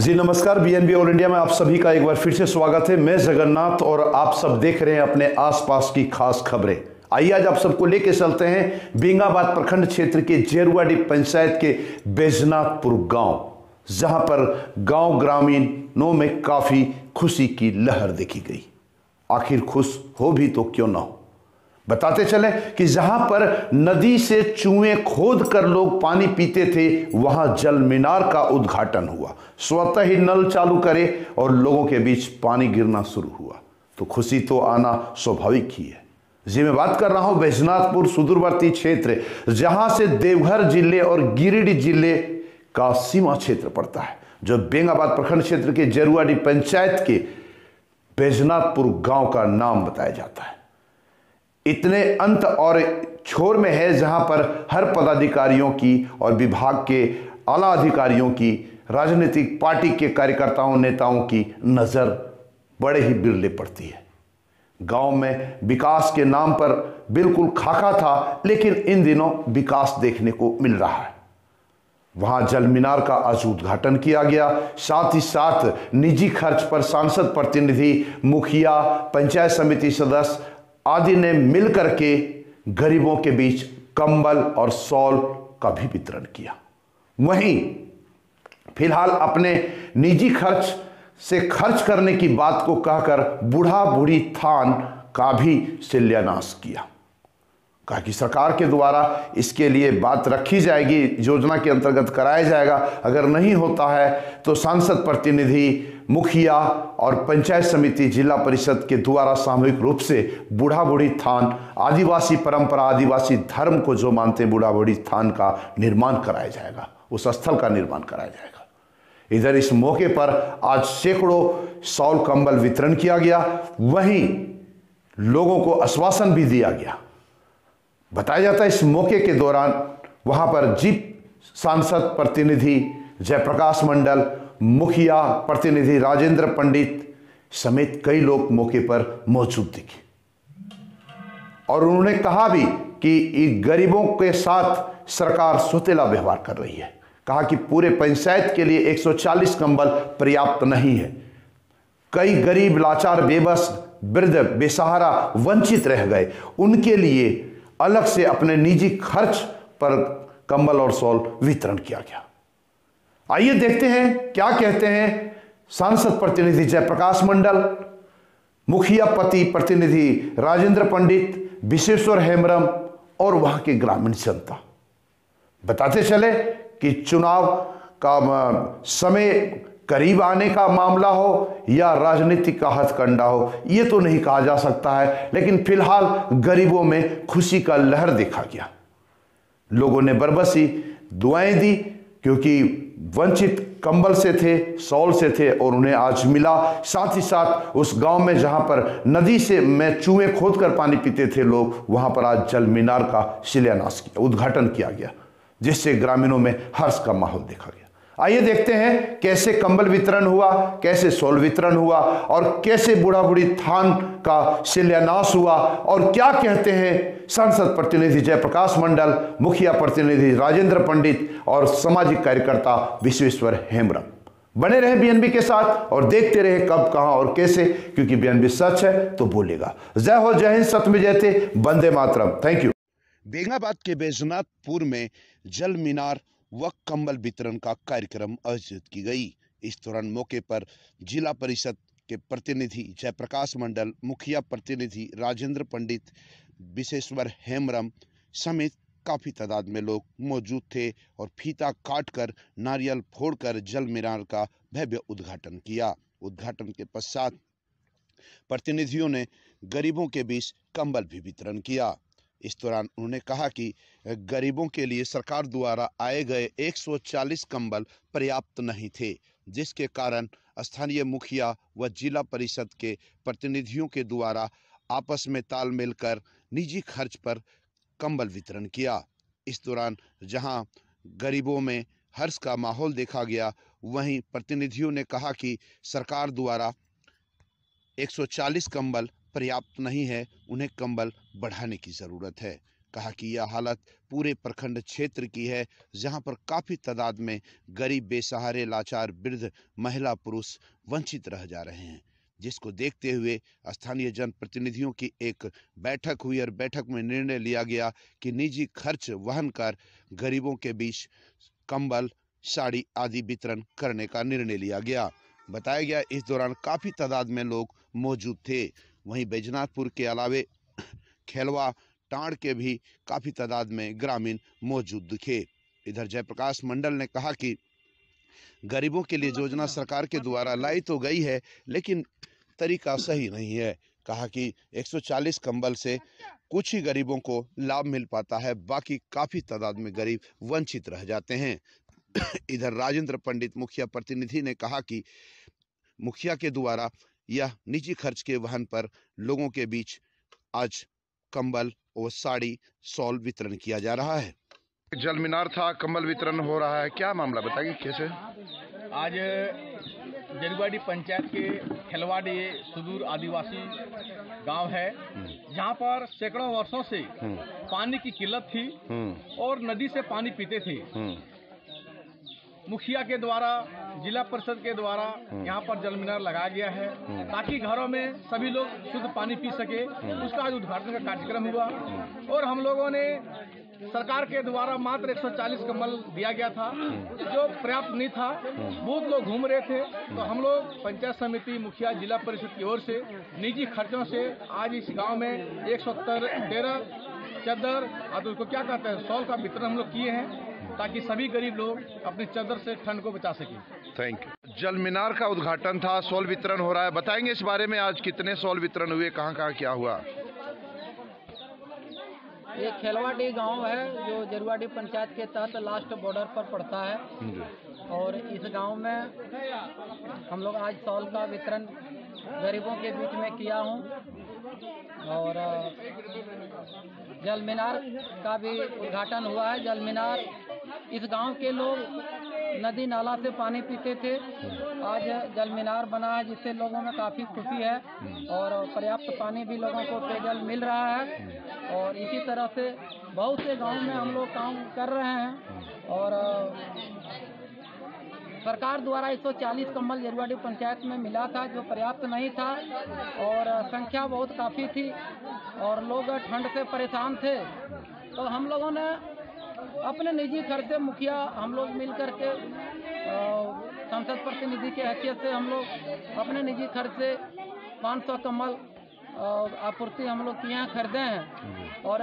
जी नमस्कार। BNB all India में आप सभी का एक बार फिर से स्वागत है। मैं जगन्नाथ और आप सब देख रहे हैं अपने आसपास की खास खबरें। आइए आज आप सबको लेके चलते हैं बेंगाबाद प्रखंड क्षेत्र के जेरुआडी पंचायत के बैजनाथपुर गांव, जहां पर गांव ग्रामीणों में काफी खुशी की लहर देखी गई। आखिर खुश हो भी तो क्यों ना हो। बताते चले कि जहां पर नदी से कुएं खोद कर लोग पानी पीते थे, वहां जल मीनार का उद्घाटन हुआ। स्वतः ही नल चालू करे और लोगों के बीच पानी गिरना शुरू हुआ, तो खुशी तो आना स्वाभाविक ही है। जी मैं बात कर रहा हूं बैजनाथपुर सुदूरवर्ती क्षेत्र, जहां से देवघर जिले और गिरिडीह जिले का सीमा क्षेत्र पड़ता है, जो बेंगाबाद प्रखंड क्षेत्र के जेरुआडी पंचायत के बैजनाथपुर गांव का नाम बताया जाता है। इतने अंत और छोर में है जहां पर हर पदाधिकारियों की और विभाग के आला अधिकारियों की, राजनीतिक पार्टी के कार्यकर्ताओं नेताओं की नजर बड़े ही बिरले पड़ती है। गांव में विकास के नाम पर बिल्कुल खाका था, लेकिन इन दिनों विकास देखने को मिल रहा है। वहां जल मीनार का आज उद्घाटन किया गया। साथ ही साथ निजी खर्च पर सांसद प्रतिनिधि, मुखिया, पंचायत समिति सदस्य आदि ने मिलकर के गरीबों के बीच कंबल और शॉल का भी वितरण किया। वहीं फिलहाल अपने निजी खर्च से खर्च करने की बात को कहकर बूढ़ा बूढ़ी थान का भी शिलान्यास किया। कहा कि सरकार के द्वारा इसके लिए बात रखी जाएगी, योजना के अंतर्गत कराया जाएगा। अगर नहीं होता है तो सांसद प्रतिनिधि, मुखिया और पंचायत समिति, जिला परिषद के द्वारा सामूहिक रूप से बूढ़ा बूढ़ी थान, आदिवासी परंपरा, आदिवासी धर्म को जो मानते हैं, बूढ़ा बूढ़ी थान का निर्माण कराया जाएगा, उस स्थल का निर्माण कराया जाएगा। इधर इस मौके पर आज सैकड़ों शॉल कंबल वितरण किया गया। वहीं लोगों को आश्वासन भी दिया गया। बताया जाता है इस मौके के दौरान वहां पर जीप सांसद प्रतिनिधि जयप्रकाश मंडल, मुखिया प्रतिनिधि राजेंद्र पंडित समेत कई लोग मौके पर मौजूद दिखे और उन्होंने कहा भी कि गरीबों के साथ सरकार सौतेला व्यवहार कर रही है। कहा कि पूरे पंचायत के लिए 140 कंबल पर्याप्त नहीं है। कई गरीब, लाचार, बेबस, वृद्ध, बेसहारा, वंचित रह गए, उनके लिए अलग से अपने निजी खर्च पर कंबल और शॉल वितरण किया गया। आइए देखते हैं क्या कहते हैं सांसद प्रतिनिधि जयप्रकाश मंडल, मुखिया पति प्रतिनिधि राजेंद्र पंडित, विश्वेश्वर हेम्ब्रम और वहां के ग्रामीण जनता। बताते चले कि चुनाव का समय करीब आने का मामला हो या राजनीतिक का हथकंडा हो, यह तो नहीं कहा जा सकता है, लेकिन फिलहाल गरीबों में खुशी का लहर देखा गया। लोगों ने बरबसी दुआएं दी, क्योंकि वंचित कंबल से थे, शॉल से थे और उन्हें आज मिला। साथ ही साथ उस गांव में जहां पर नदी से कुएं खोद कर पानी पीते थे लोग, वहां पर आज जल मीनार का शिलान्यास किया, उद्घाटन किया गया, जिससे ग्रामीणों में हर्ष का माहौल देखा गया। आइए देखते हैं कैसे कंबल वितरण हुआ, कैसे शॉल वितरण हुआ और कैसे बूढ़ा बूढ़ी थान का शिलान्यास हुआ और क्या कहते हैं सांसद प्रतिनिधि जयप्रकाश मंडल, मुखिया प्रतिनिधि राजेंद्र पंडित और सामाजिक कार्यकर्ता विश्वेश्वर हेम्ब्रम। बने रहे बीएनबी के साथ और देखते रहे कब, कहां और कैसे, क्योंकि बीएनबी सच है तो बोलेगा। जय हो, जय हिंद, सत्य में जयते, वंदे मातरम। Thank you. बेंगाबाद के बैजनाथपुर में जल मीनार व कंबल वितरण का कार्यक्रम आयोजित की गई। इस दौरान मौके पर जिला परिषद के प्रतिनिधि जयप्रकाश मंडल, मुखिया प्रतिनिधि राजेंद्र पंडित, विश्वेश्वर हेम्ब्रम समेत काफी तादाद में लोग मौजूद थे और फीता काटकर, नारियल फोड़कर जल मीनार का भव्य उद्घाटन किया। उद्घाटन के पश्चात प्रतिनिधियों ने गरीबों के बीच कंबल भी वितरण किया। इस दौरान उन्होंने कहा कि गरीबों के लिए सरकार द्वारा आए गए 140 कंबल पर्याप्त नहीं थे, जिसके कारण स्थानीय मुखिया व जिला परिषद के प्रतिनिधियों के द्वारा आपस में तालमेल कर निजी खर्च पर कंबल वितरण किया। इस दौरान जहां गरीबों में हर्ष का माहौल देखा गया, वहीं प्रतिनिधियों ने कहा कि सरकार द्वारा 140 कंबल पर्याप्त नहीं है, उन्हें कंबल बढ़ाने की ज़रूरत है। कहा कि यह हालत पूरे प्रखंड क्षेत्र की है, जहां पर काफी तादाद में गरीब, बेसहारे, लाचार, वृद्ध, महिला, पुरुष वंचित रह जा रहे हैं, जिसको देखते हुए स्थानीय जनप्रतिनिधियों की एक बैठक हुई और बैठक में निर्णय लिया गया कि निजी खर्च वहन कर गरीबों के बीच कंबल, साड़ी आदि वितरण करने का निर्णय लिया गया। बताया गया इस दौरान काफी तादाद में लोग मौजूद थे। वहीं बैजनाथपुर के अलावे खेलवा, टांड के भी काफी तादाद में ग्रामीण मौजूद दिखे। इधर जयप्रकाश मंडल ने कहा कि गरीबों के लिए योजना सरकार के द्वारा लाई तो गई है, लेकिन तरीका सही नहीं है। कहा कि 140 कंबल से कुछ ही गरीबों को लाभ मिल पाता है, बाकी काफी तादाद में गरीब वंचित रह जाते हैं। इधर राजेंद्र पंडित मुखिया प्रतिनिधि ने कहा कि मुखिया के द्वारा यह निजी खर्च के वहन पर लोगों के बीच आज कंबल और साड़ी, शॉल वितरण किया जा रहा है। जल मीनार था, कंबल वितरण हो रहा है, क्या मामला बताएंगे कैसे? आज जरुआडीह पंचायत के खेलवाड़ी सुदूर आदिवासी गांव है, जहां पर सैकड़ों वर्षों से पानी की किल्लत थी और नदी से पानी पीते थे। मुखिया के द्वारा, जिला परिषद के द्वारा यहाँ पर जल मीनार लगाया गया है ताकि घरों में सभी लोग शुद्ध पानी पी सके। उसका आज उद्घाटन का कार्यक्रम हुआ और हम लोगों ने सरकार के द्वारा मात्र 140 कंबल दिया गया था, जो पर्याप्त नहीं था। बहुत लोग घूम रहे थे, तो हम लोग पंचायत समिति, मुखिया, जिला परिषद की ओर से निजी खर्चों से आज इस गांव में 113 चादर, उसको क्या कहते हैं, शॉल का वितरण हम लोग किए हैं ताकि सभी गरीब लोग अपनी चादर से ठंड को बचा सकें। Thank you. जल मीनार का उद्घाटन था, शॉल वितरण हो रहा है, बताएंगे इस बारे में आज कितने शॉल वितरण हुए, कहाँ कहाँ क्या हुआ? ये खेलवाड़ी गांव है जो जरुआडीह पंचायत के तहत लास्ट बॉर्डर पर पड़ता है और इस गांव में हम लोग आज शॉल का वितरण गरीबों के बीच में किया हूं और जल मीनार का भी उद्घाटन हुआ है। जल मीनार, इस गांव के लोग नदी नाला से पानी पीते थे, आज जल मीनार बना है जिससे लोगों में काफ़ी खुशी है और पर्याप्त पानी भी लोगों को पेयजल मिल रहा है। और इसी तरह से बहुत से गांव में हम लोग काम कर रहे हैं और सरकार द्वारा 140 कंबल जरुआडीह पंचायत में मिला था, जो पर्याप्त नहीं था और संख्या बहुत काफ़ी थी और लोग ठंड से परेशान थे। तो हम लोगों ने अपने निजी खर्च से, मुखिया हम लोग मिल कर के संसद प्रतिनिधि के हैसियत से हम लोग अपने निजी खर्च से 500 कंबल आपूर्ति हम लोग किए हैं, खरीदे हैं और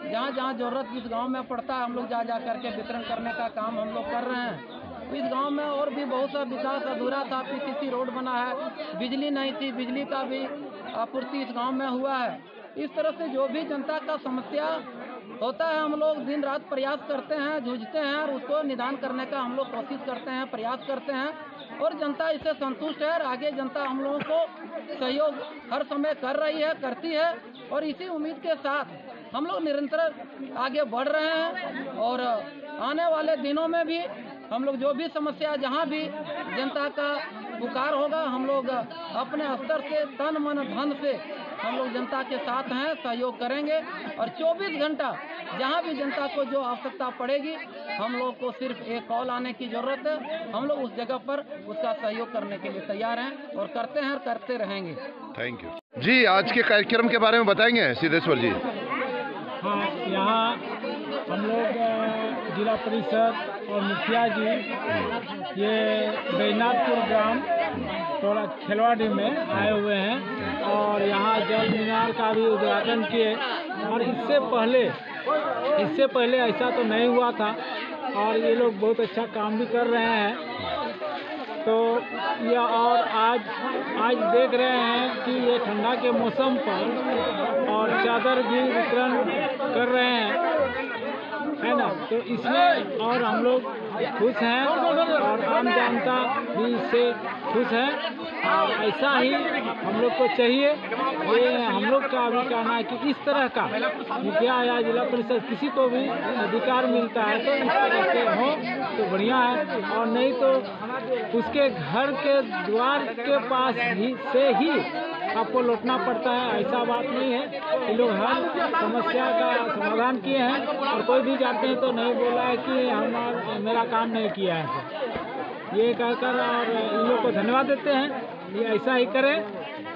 जहाँ जहाँ ज़रूरत जिस गांव में पड़ता है हम लोग जा करके वितरण करने का काम हम लोग कर रहे हैं। इस गांव में और भी बहुत सा विकास अधूरा था, पीसीसी रोड बना है, बिजली नहीं थी, बिजली का भी आपूर्ति इस गांव में हुआ है। इस तरह से जो भी जनता का समस्या होता है हम लोग दिन रात प्रयास करते हैं, जूझते हैं और उसको निदान करने का हम लोग कोशिश करते हैं, प्रयास करते हैं और जनता इससे संतुष्ट है और आगे जनता हम लोगों को सहयोग हर समय कर रही है, करती है और इसी उम्मीद के साथ हम लोग निरंतर आगे बढ़ रहे हैं और आने वाले दिनों में भी हम लोग जो भी समस्या, जहाँ भी जनता का पुकार होगा, हम लोग अपने स्तर से, तन मन धन से हम लोग जनता के साथ हैं, सहयोग करेंगे और 24 घंटा जहाँ भी जनता को जो आवश्यकता पड़ेगी हम लोग को सिर्फ एक कॉल आने की ज़रूरत है, हम लोग उस जगह पर उसका सहयोग करने के लिए तैयार हैं और करते हैं और करते रहेंगे। थैंक यू जी। आज के कार्यक्रम के बारे में बताएंगे सिद्धेश्वर जी? हाँ, यहाँ हम लोग जिला परिषद और मुखिया जी ये बैजनाथपुर ग्राम थोड़ा खेलवाड़ी में आए हुए हैं और यहाँ जल मीनार का भी उद्घाटन किए और इससे पहले ऐसा तो नहीं हुआ था और ये लोग बहुत अच्छा काम भी कर रहे हैं। तो यह और आज देख रहे हैं कि ये ठंडा के मौसम पर और चादर भी वितरण कर रहे हैं, है ना। तो इसमें और हम लोग खुश हैं और आम जनता भी इससे खुश है और ऐसा ही हम लोग को चाहिए। ये हम लोग का भी कहना है कि इस तरह का मुखिया या जिला परिषद किसी को भी अधिकार मिलता है तो इस तरह से हो तो बढ़िया है और नहीं तो उसके घर के द्वार के पास से ही आपको लौटना पड़ता है, ऐसा बात नहीं है। ये लोग हर समस्या का समाधान किए हैं और कोई भी जाते हैं तो नहीं बोला है कि मेरा काम नहीं किया है। ये कहकर और इन लोग को धन्यवाद देते हैं, ये ऐसा ही करें,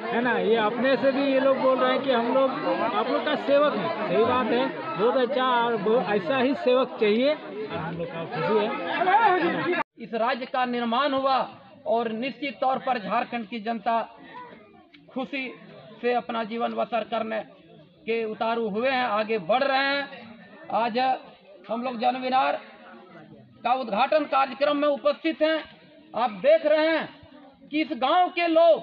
है ना। ये अपने से भी ये लोग बोल रहे हैं कि हम लोग आप लोग का सेवक हैं। सही बात है, बहुत अच्छा और ऐसा ही सेवक चाहिए, हम लोग का खुशी है। इस राज्य का निर्माण हुआ और निश्चित तौर पर झारखंड की जनता खुशी से अपना जीवन बसर करने के उतारू हुए हैं, आगे बढ़ रहे हैं। आज हम लोग जल मीनार का उद्घाटन कार्यक्रम में उपस्थित हैं। आप देख रहे हैं कि इस गांव के लोग,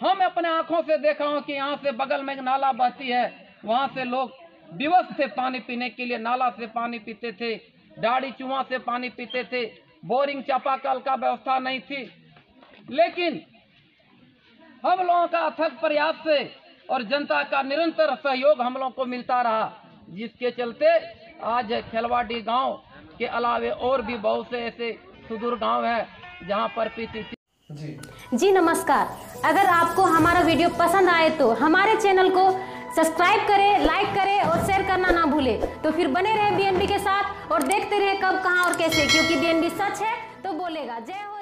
हम अपने आंखों से देखा हूं कि यहाँ से बगल में एक नाला बहती है, वहां से लोग विवश थे पानी पीने के लिए, नाला से पानी पीते थे, डाड़ी चूहा से पानी पीते थे, बोरिंग चापाकल का व्यवस्था नहीं थी। लेकिन हम लोगों का अथक प्रयास से और जनता का निरंतर सहयोग हम लोगों को मिलता रहा, जिसके चलते आज खेलवाड़ी गांव के अलावे और भी बहुत से ऐसे सुदूर गांव हैं जहां पर पीसीसी। जी नमस्कार। अगर आपको हमारा वीडियो पसंद आए तो हमारे चैनल को सब्सक्राइब करें, लाइक करें और शेयर करना ना भूलें। तो फिर बने रहें बीएनबी के साथ और देखते रहें कब, कहां और कैसे, क्योंकि बीएनबी सच है तो बोलेगा। जय हो।